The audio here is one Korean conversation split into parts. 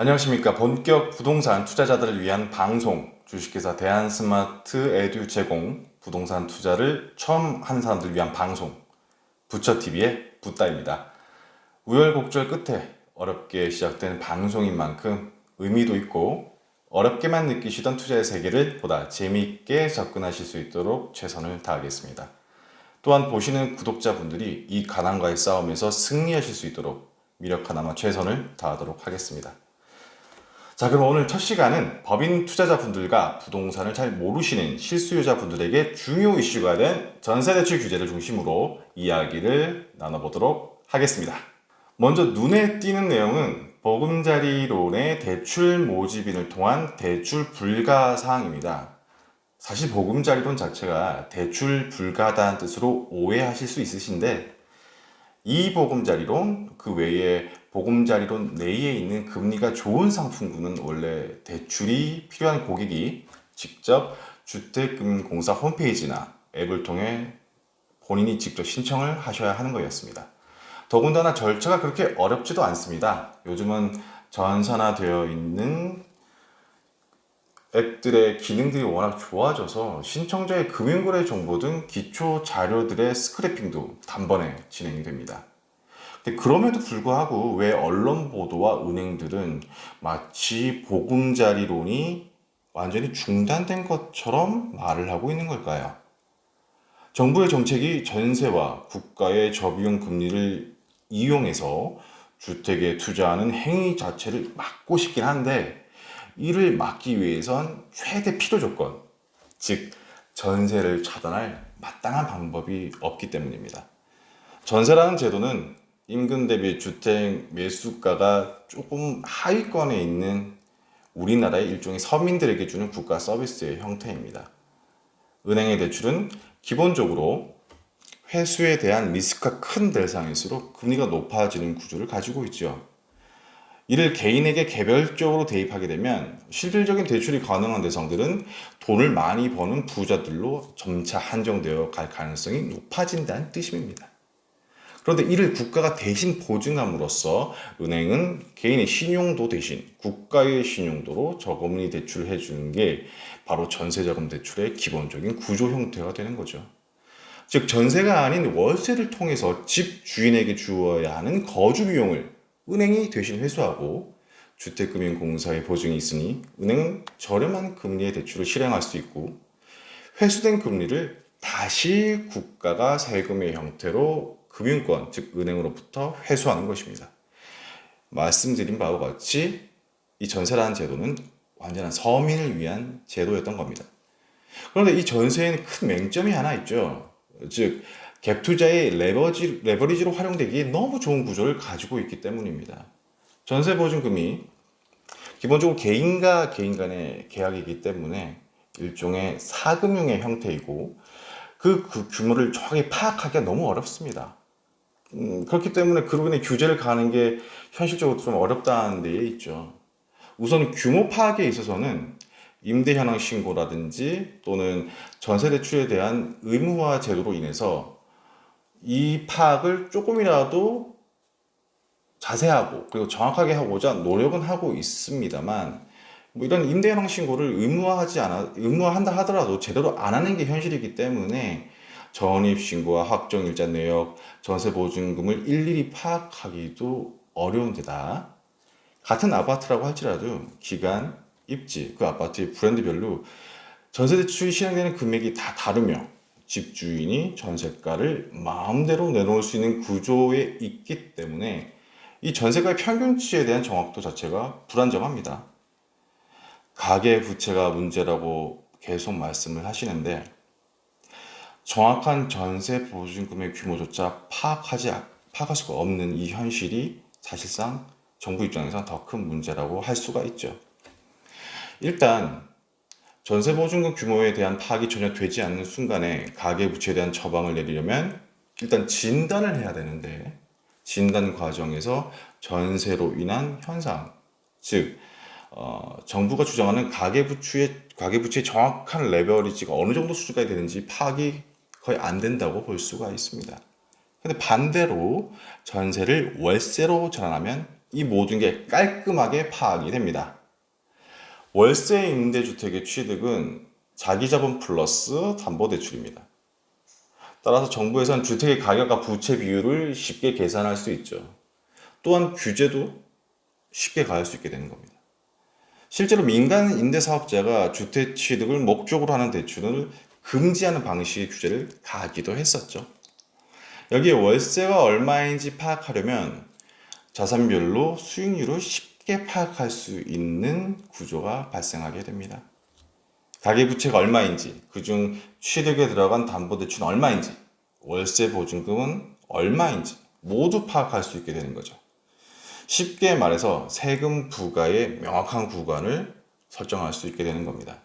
안녕하십니까. 본격 부동산 투자자들을 위한 방송, 주식회사 대한스마트 에듀 제공, 부동산 투자를 처음 하는 사람들을 위한 방송, 부처TV의 붓다입니다. 우여곡절 끝에 어렵게 시작된 방송인 만큼 의미도 있고 어렵게만 느끼시던 투자의 세계를 보다 재미있게 접근하실 수 있도록 최선을 다하겠습니다. 또한 보시는 구독자분들이 이 가난과의 싸움에서 승리하실 수 있도록 미력 하나마 최선을 다하도록 하겠습니다. 자, 그럼 오늘 첫 시간은 법인 투자자분들과 부동산을 잘 모르시는 실수요자분들에게 중요 이슈가 된 전세대출 규제를 중심으로 이야기를 나눠보도록 하겠습니다. 먼저 눈에 띄는 내용은 보금자리론의 대출 모집인을 통한 대출 불가 사항입니다. 사실 보금자리론 자체가 대출 불가하다는 뜻으로 오해하실 수 있으신데, 이 보금자리론 그 외에 보금자리론 내에 있는 금리가 좋은 상품군은 원래 대출이 필요한 고객이 직접 주택금융공사 홈페이지나 앱을 통해 본인이 직접 신청을 하셔야 하는 거였습니다. 더군다나 절차가 그렇게 어렵지도 않습니다. 요즘은 전산화되어 있는 앱들의 기능들이 워낙 좋아져서 신청자의 금융거래 정보 등 기초 자료들의 스크래핑도 단번에 진행이 됩니다. 근데 그럼에도 불구하고 왜 언론 보도와 은행들은 마치 보금자리론이 완전히 중단된 것처럼 말을 하고 있는 걸까요? 정부의 정책이 전세와 국가의 저비용 금리를 이용해서 주택에 투자하는 행위 자체를 막고 싶긴 한데, 이를 막기 위해선 최대 필요 조건, 즉 전세를 차단할 마땅한 방법이 없기 때문입니다. 전세라는 제도는 임금 대비 주택 매수가가 조금 하위권에 있는 우리나라의 일종의 서민들에게 주는 국가 서비스의 형태입니다. 은행의 대출은 기본적으로 회수에 대한 리스크가 큰 대상일수록 금리가 높아지는 구조를 가지고 있죠. 이를 개인에게 개별적으로 대입하게 되면 실질적인 대출이 가능한 대상들은 돈을 많이 버는 부자들로 점차 한정되어 갈 가능성이 높아진다는 뜻입니다. 그런데 이를 국가가 대신 보증함으로써 은행은 개인의 신용도 대신 국가의 신용도로 저금리 대출을 해주는 게 바로 전세자금 대출의 기본적인 구조 형태가 되는 거죠. 즉 전세가 아닌 월세를 통해서 집 주인에게 주어야 하는 거주 비용을 은행이 대신 회수하고, 주택금융공사의 보증이 있으니 은행은 저렴한 금리의 대출을 실행할 수 있고, 회수된 금리를 다시 국가가 세금의 형태로 금융권, 즉 은행으로부터 회수하는 것입니다. 말씀드린 바와 같이 이 전세라는 제도는 완전한 서민을 위한 제도였던 겁니다. 그런데 이 전세에는 큰 맹점이 하나 있죠. 즉 갭 투자의 레버리지로 활용되기에 너무 좋은 구조를 가지고 있기 때문입니다. 전세 보증금이 기본적으로 개인과 개인 간의 계약이기 때문에 일종의 사금융의 형태이고, 그 규모를 정확히 파악하기가 너무 어렵습니다. 그렇기 때문에 그로 인해 규제를 가는 게 현실적으로 좀 어렵다는 데에 있죠. 우선 규모 파악에 있어서는 임대 현황 신고라든지 또는 전세 대출에 대한 의무화 제도로 인해서 이 파악을 조금이라도 자세하고 그리고 정확하게 하고자 노력은 하고 있습니다만, 뭐 이런 임대 현황 신고를 의무화한다 하더라도 제대로 안 하는 게 현실이기 때문에 전입 신고와 확정 일자 내역, 전세 보증금을 일일이 파악하기도 어려운 데다, 같은 아파트라고 할지라도 기간, 입지, 그 아파트의 브랜드별로 전세 대출이 실행되는 금액이 다 다르며 집주인이 전세가를 마음대로 내놓을 수 있는 구조에 있기 때문에 이 전세가의 평균치에 대한 정확도 자체가 불안정합니다. 가계 부채가 문제라고 계속 말씀을 하시는데, 정확한 전세 보증금의 규모조차 파악할 수가 없는 이 현실이 사실상 정부 입장에서 더 큰 문제라고 할 수가 있죠. 일단 전세 보증금 규모에 대한 파악이 전혀 되지 않는 순간에 가계부채에 대한 처방을 내리려면 일단 진단을 해야 되는데, 진단 과정에서 전세로 인한 현상, 즉 정부가 주장하는 가계부채의 정확한 레버리지가 어느 정도 수준까지 되는지 파악이 거의 안 된다고 볼 수가 있습니다. 근데 반대로 전세를 월세로 전환하면 이 모든 게 깔끔하게 파악이 됩니다. 월세 임대주택의 취득은 자기자본 플러스 담보대출입니다. 따라서 정부에서는 주택의 가격과 부채 비율을 쉽게 계산할 수 있죠. 또한 규제도 쉽게 가할 수 있게 되는 겁니다. 실제로 민간 임대사업자가 주택 취득을 목적으로 하는 대출을 금지하는 방식의 규제를 가하기도 했었죠. 여기에 월세가 얼마인지 파악하려면 자산별로 수익률을 쉽게 파악할 수 있는 구조가 발생하게 됩니다. 가계부채가 얼마인지, 그중 취득에 들어간 담보대출은 얼마인지, 월세 보증금은 얼마인지 모두 파악할 수 있게 되는 거죠. 쉽게 말해서 세금 부과의 명확한 구간을 설정할 수 있게 되는 겁니다.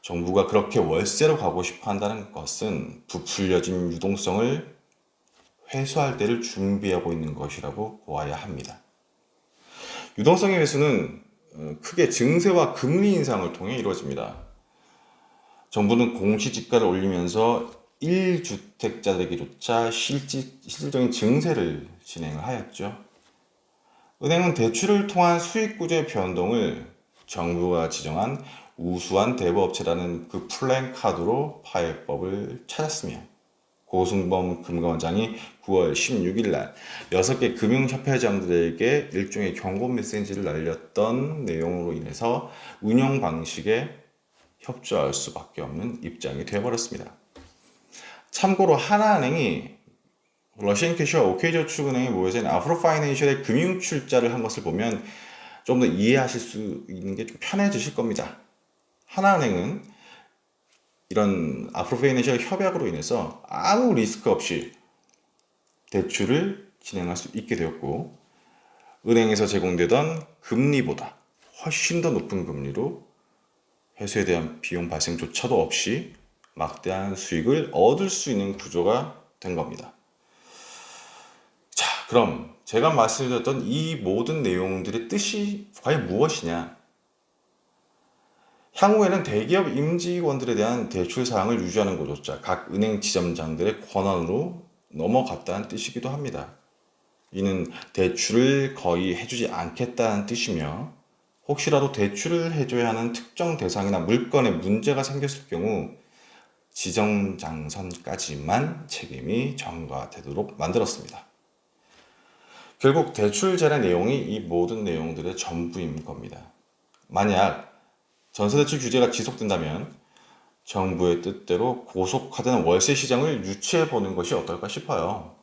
정부가 그렇게 월세로 가고 싶어 한다는 것은 부풀려진 유동성을 회수할 때를 준비하고 있는 것이라고 보아야 합니다. 유동성의 회수는 크게 증세와 금리 인상을 통해 이루어집니다. 정부는 공시지가를 올리면서 1주택자들에게조차 실질적인 증세를 진행을 하였죠. 은행은 대출을 통한 수익 구조의 변동을 정부가 지정한 우수한 대부업체라는 그 플랜카드로 파해법을 찾았으며 고승범 금감원장이 9월 16일 날 6개 금융협회장들에게 일종의 경고 메시지를 날렸던 내용으로 인해서 운영 방식에 협조할 수밖에 없는 입장이 되어버렸습니다. 참고로 하나은행이 러시안 캐시와 OK저축은행에 모여서 있는 아프로파이낸셜의 금융 출자를 한 것을 보면 좀 더 이해하실 수 있는 게 좀 편해지실 겁니다. 하나은행은 이런 아프로파이낸셜 협약으로 인해서 아무 리스크 없이 대출을 진행할 수 있게 되었고, 은행에서 제공되던 금리보다 훨씬 더 높은 금리로 회수에 대한 비용 발생조차도 없이 막대한 수익을 얻을 수 있는 구조가 된 겁니다. 자, 그럼 제가 말씀드렸던 이 모든 내용들의 뜻이 과연 무엇이냐? 향후에는 대기업 임직원들에 대한 대출 사항을 유지하는 것조차 각 은행 지점장들의 권한으로 넘어갔다는 뜻이기도 합니다. 이는 대출을 거의 해주지 않겠다는 뜻이며, 혹시라도 대출을 해줘야 하는 특정 대상이나 물건에 문제가 생겼을 경우 지정장선까지만 책임이 전가되도록 만들었습니다. 결국 대출 제한의 내용이 이 모든 내용들의 전부인 겁니다. 만약 전세대출 규제가 지속된다면 정부의 뜻대로 고속화되는 월세 시장을 유치해보는 것이 어떨까 싶어요.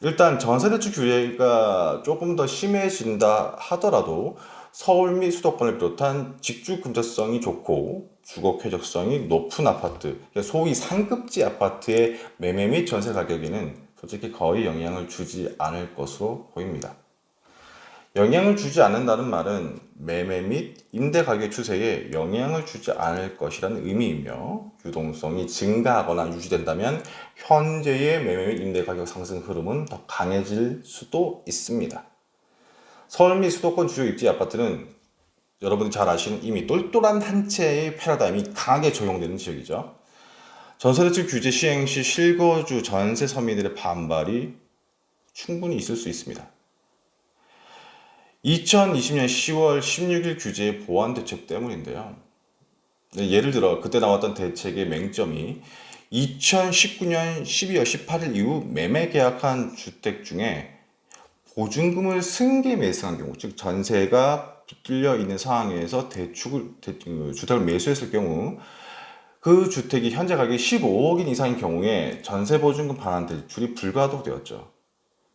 일단 전세대출 규제가 조금 더 심해진다 하더라도 서울 및 수도권을 비롯한 직주 근접성이 좋고 주거 쾌적성이 높은 아파트, 소위 상급지 아파트의 매매 및 전세 가격에는 솔직히 거의 영향을 주지 않을 것으로 보입니다. 영향을 주지 않는다는 말은 매매 및 임대 가격 추세에 영향을 주지 않을 것이라는 의미이며, 유동성이 증가하거나 유지된다면 현재의 매매 및 임대 가격 상승 흐름은 더 강해질 수도 있습니다. 서울 및 수도권 주요 입지 아파트는 여러분이 잘 아시는 이미 똘똘한 한 채의 패러다임이 강하게 적용되는 지역이죠. 전세대출 규제 시행 시 실거주 전세 서민들의 반발이 충분히 있을 수 있습니다. 2020년 10월 16일 규제의 보완 대책 때문인데요. 예를 들어 그때 나왔던 대책의 맹점이 2019년 12월 18일 이후 매매 계약한 주택 중에 보증금을 승계 매수한 경우, 즉 전세가 붙들려 있는 상황에서 주택을 매수했을 경우 그 주택이 현재 가격이 15억인 이상인 경우에 전세 보증금 반환 대출이 불가동되었죠.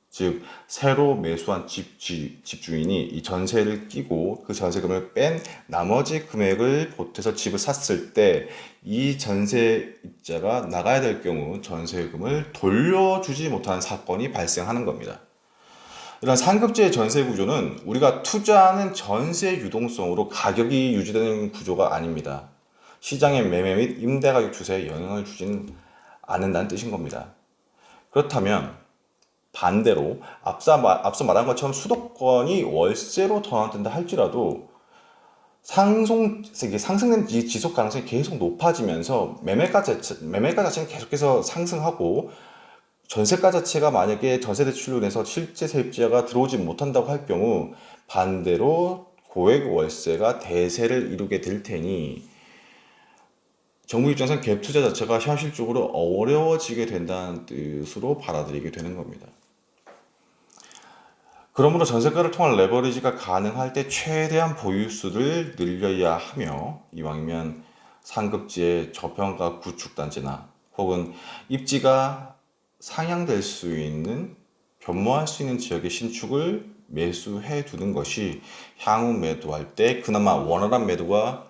즉 새로 매수한 집주인이 이 전세를 끼고 그 전세금을 뺀 나머지 금액을 보태서 집을 샀을 때 이 전세입자가 나가야 될 경우 전세금을 돌려주지 못하는 사건이 발생하는 겁니다. 이런 상급지의 전세 구조는 우리가 투자하는 전세 유동성으로 가격이 유지되는 구조가 아닙니다. 시장의 매매 및 임대 가격 추세에 영향을 주지는 않는다는 뜻인 겁니다. 그렇다면 반대로 앞서 말한 것처럼 수도권이 월세로 전환된다 할지라도 상승된 지속 가능성이 계속 높아지면서 매매가 자체는 계속해서 상승하고 전세가 자체가 만약에 전세 대출로 인해서 실제 세입자가 들어오지 못한다고 할 경우 반대로 고액 월세가 대세를 이루게 될 테니 정부 입장에서는 갭 투자 자체가 현실적으로 어려워지게 된다는 뜻으로 받아들이게 되는 겁니다. 그러므로 전세가를 통한 레버리지가 가능할 때 최대한 보유수를 늘려야 하며 이왕이면 상급지의 저평가 구축단지나 혹은 입지가 상향될 수 있는 변모할 수 있는 지역의 신축을 매수해 두는 것이 향후 매도할 때 그나마 원활한 매도가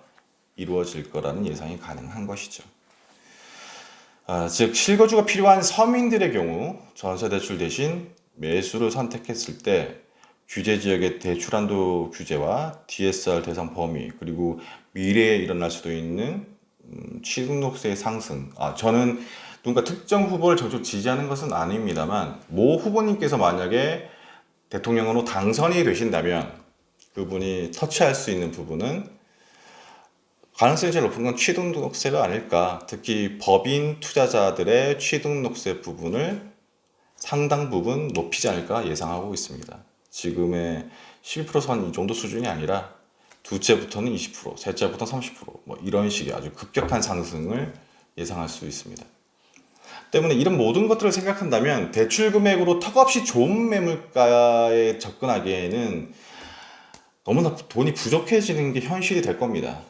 이루어질 거라는 예상이 가능한 것이죠. 즉 실거주가 필요한 서민들의 경우 전세대출 대신 매수를 선택했을 때 규제지역의 대출한도 규제와 DSR 대상 범위 그리고 미래에 일어날 수도 있는 취등록세 상승. 저는 누군가 특정 후보를 적극 지지하는 것은 아닙니다만 모 후보님께서 만약에 대통령으로 당선이 되신다면 그분이 터치할 수 있는 부분은 가능성이 제일 높은 건 취등록세가 아닐까. 특히 법인 투자자들의 취등록세 부분을 상당 부분 높이지 않을까 예상하고 있습니다. 지금의 12%선 이 정도 수준이 아니라 두째부터는 20%, 셋째부터는 30%뭐 이런 식의 아주 급격한 상승을 예상할 수 있습니다. 때문에 이런 모든 것들을 생각한다면 대출 금액으로 턱없이 좋은 매물가에 접근하기에는 너무나 돈이 부족해지는 게 현실이 될 겁니다.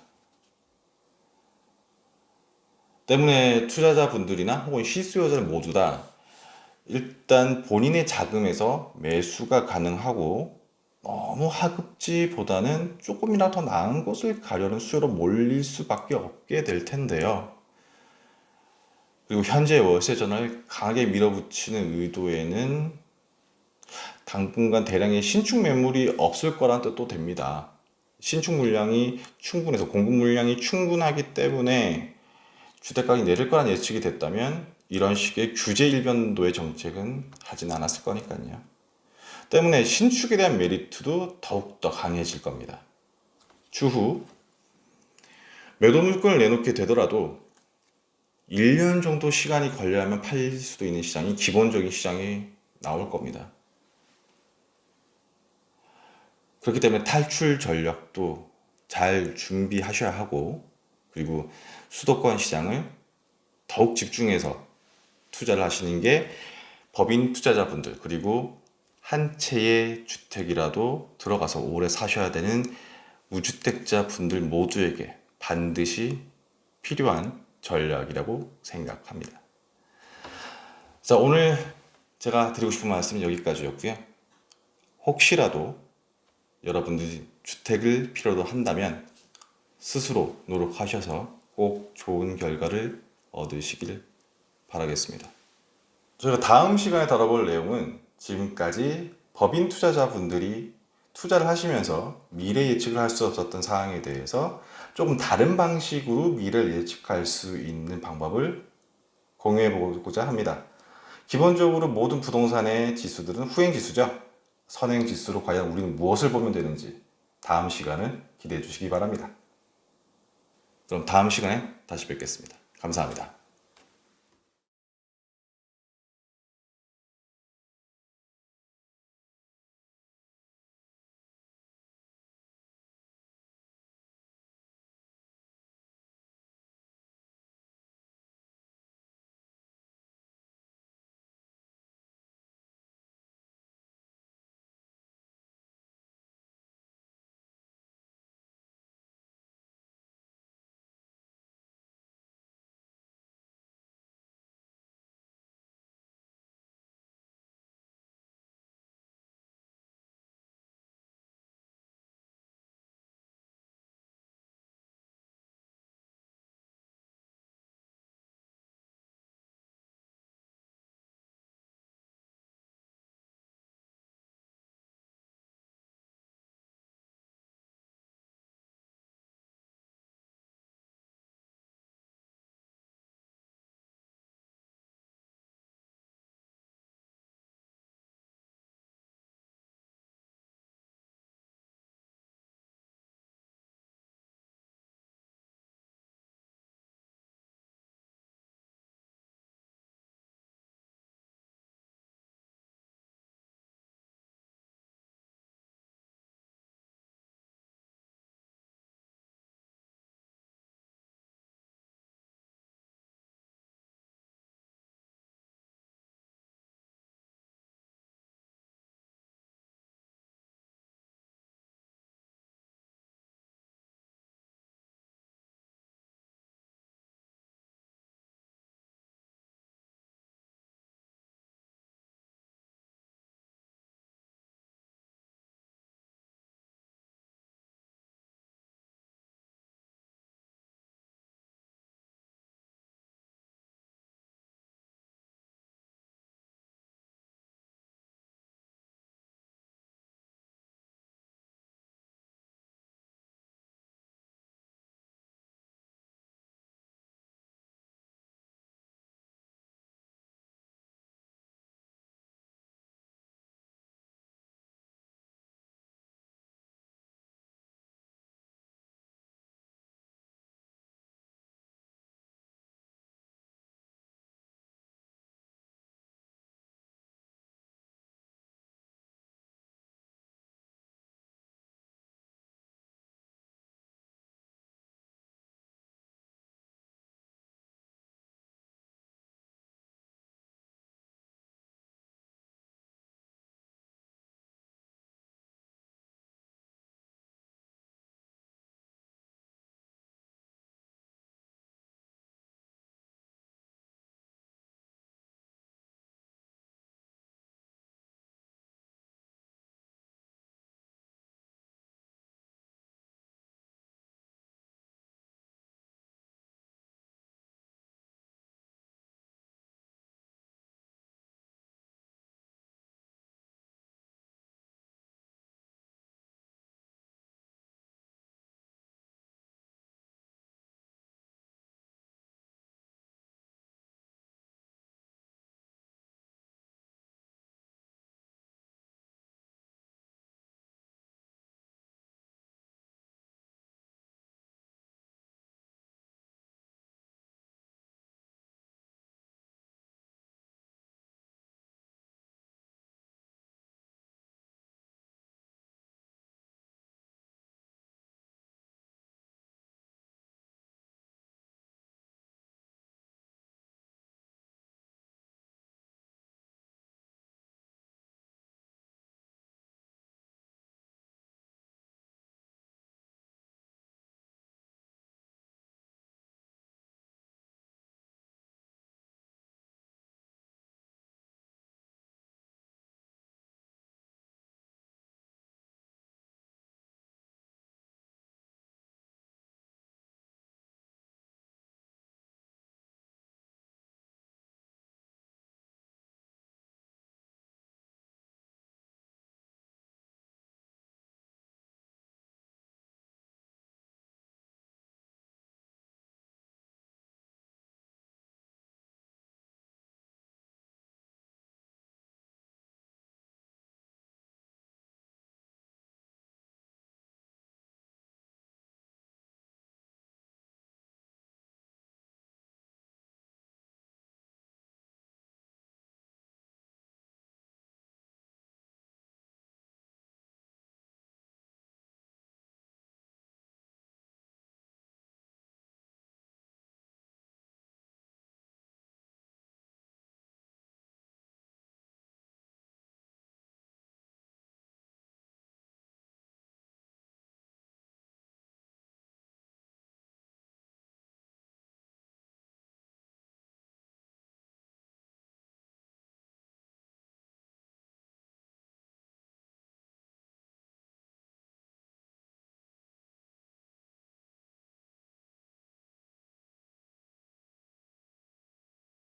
때문에 투자자분들이나 혹은 실수요자들 모두 다 일단 본인의 자금에서 매수가 가능하고 너무 하급지보다는 조금이라도 더 나은 곳을 가려는 수요로 몰릴 수밖에 없게 될 텐데요. 그리고 현재 월세 전환을 강하게 밀어붙이는 의도에는 당분간 대량의 신축 매물이 없을 거란 뜻도 됩니다. 신축 물량이 충분해서 공급 물량이 충분하기 때문에 주택가격이 내릴 거란 예측이 됐다면 이런 식의 규제 일변도의 정책은 하진 않았을 거니까요. 때문에 신축에 대한 메리트도 더욱더 강해질 겁니다. 추후 매도 물건을 내놓게 되더라도 1년 정도 시간이 걸려야만 팔릴 수도 있는 시장이 기본적인 시장이 나올 겁니다. 그렇기 때문에 탈출 전략도 잘 준비하셔야 하고 그리고 수도권 시장을 더욱 집중해서 투자를 하시는 게 법인 투자자분들 그리고 한 채의 주택이라도 들어가서 오래 사셔야 되는 무주택자 분들 모두에게 반드시 필요한 전략이라고 생각합니다. 자, 오늘 제가 드리고 싶은 말씀은 여기까지였고요. 혹시라도 여러분들이 주택을 필요로 한다면 스스로 노력하셔서 꼭 좋은 결과를 얻으시길 바라겠습니다. 저희가 다음 시간에 다뤄볼 내용은 지금까지 법인 투자자분들이 투자를 하시면서 미래 예측을 할 수 없었던 사항에 대해서 조금 다른 방식으로 미래를 예측할 수 있는 방법을 공유해 보고자 합니다. 기본적으로 모든 부동산의 지수들은 후행 지수죠. 선행 지수로 과연 우리는 무엇을 보면 되는지 다음 시간을 기대해 주시기 바랍니다. 그럼 다음 시간에 다시 뵙겠습니다. 감사합니다.